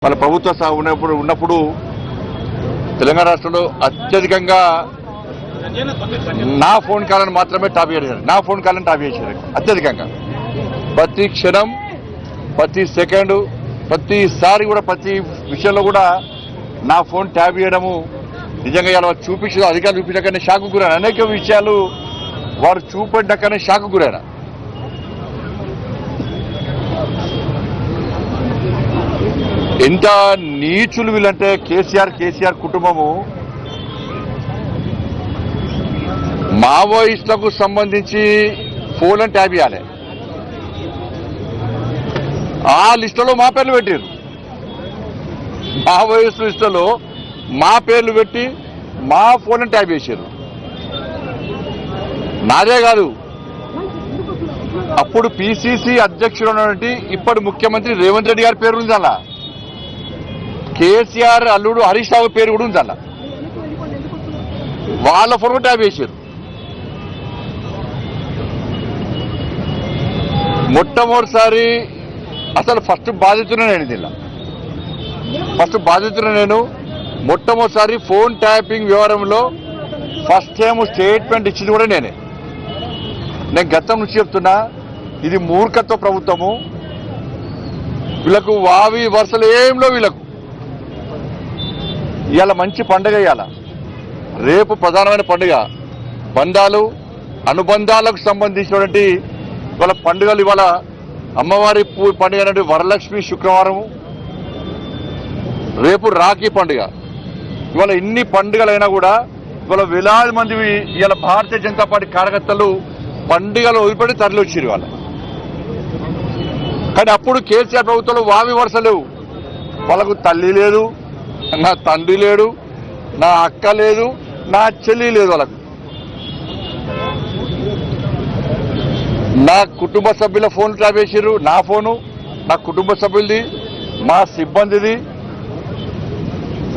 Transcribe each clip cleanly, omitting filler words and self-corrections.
వాళ్ళ ప్రభుత్వ ఉన్నప్పుడు తెలంగాణ రాష్ట్రంలో అత్యధికంగా నా ఫోన్ కాలను మాత్రమే టాప్ చేశారు. నా ఫోన్ కాలను టాప్ చేశారు అత్యధికంగా. ప్రతి క్షణం, ప్రతి సెకండు, ప్రతిసారి కూడా ప్రతి విషయంలో కూడా నా ఫోన్ ట్యాప్ చేయడము నిజంగా ఇలా చూపించదు. అధికారులు చూపించకనే షాకు గురైన అనేక విషయాలు వారు చూపడ్డాకనే షాకు గురైన. ఎంత నీచులు వీళ్ళంటే కేసీఆర్ కుటుంబము మావోయిస్టులకు సంబంధించి ఫోన్లను ట్యాప్ చేయాలి. ఆ లిస్టులో మా పేర్లు పెట్టారు. మావోయిస్టు లిస్టులో మా పేర్లు పెట్టి మా ఫోన్లను ట్యాప్ చేశారు. నాదే కాదు, అప్పుడు పిసిసి అధ్యక్షుడు ఉన్నటువంటి ఇప్పటి ముఖ్యమంత్రి రేవంత్ రెడ్డి గారి పేరు ఉంది అలా. కేసీఆర్ అల్లుడు హరీష్ రావు పేరు కూడా ఉంది అలా. వాళ్ళ ఫోన్ కూడా ట్యాప్ చేశారు. మొట్టమొదటిసారి అసలు ఫస్ట్ బాధితున్నా నేను దీనిలో. నేను మొట్టమొదటిసారి ఫోన్ ట్యాపింగ్ వ్యవహారంలో ఫస్ట్ టైం స్టేట్మెంట్ ఇచ్చింది కూడా నేనే. నేను గతం నుంచి చెప్తున్నా, ఇది మూర్ఖత్వ ప్రభుత్వము. వీళ్ళకు వావి వరుసలు ఏంలో వీళ్ళకు. ఇవాళ మంచి పండుగ, ఇవాళ రేపు ప్రధానమైన పండుగ. బంధాలు అనుబంధాలకు సంబంధించినటువంటి ఇవాళ పండుగలు. ఇవాళ అమ్మవారి పండుగ అంటే వరలక్ష్మి శుక్రవారం, రేపు రాఖీ పండుగ. ఇవాళ ఇన్ని పండుగలైనా కూడా ఇవాళ వేలాది మంది ఇవాళ భారతీయ జనతా పార్టీ కార్యకర్తలు పండుగలు వదిలిపెట్టి తరలి వచ్చారు ఇవాళ. కానీ అప్పుడు కేసీఆర్ ప్రభుత్వంలో వావి వరుస లేవు. వాళ్ళకు తల్లి లేదు, నా తండ్రి లేడు, నా అక్క లేదు, నా చెల్లి లేదు. వాళ్ళకు నా కుటుంబ సభ్యుల ఫోన్ ట్యాప్ చేసారు. నా ఫోను, నా కుటుంబ సభ్యులది, మా సిబ్బందిది,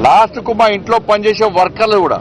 లాస్ట్కు మా ఇంట్లో పనిచేసే వర్కర్లు కూడా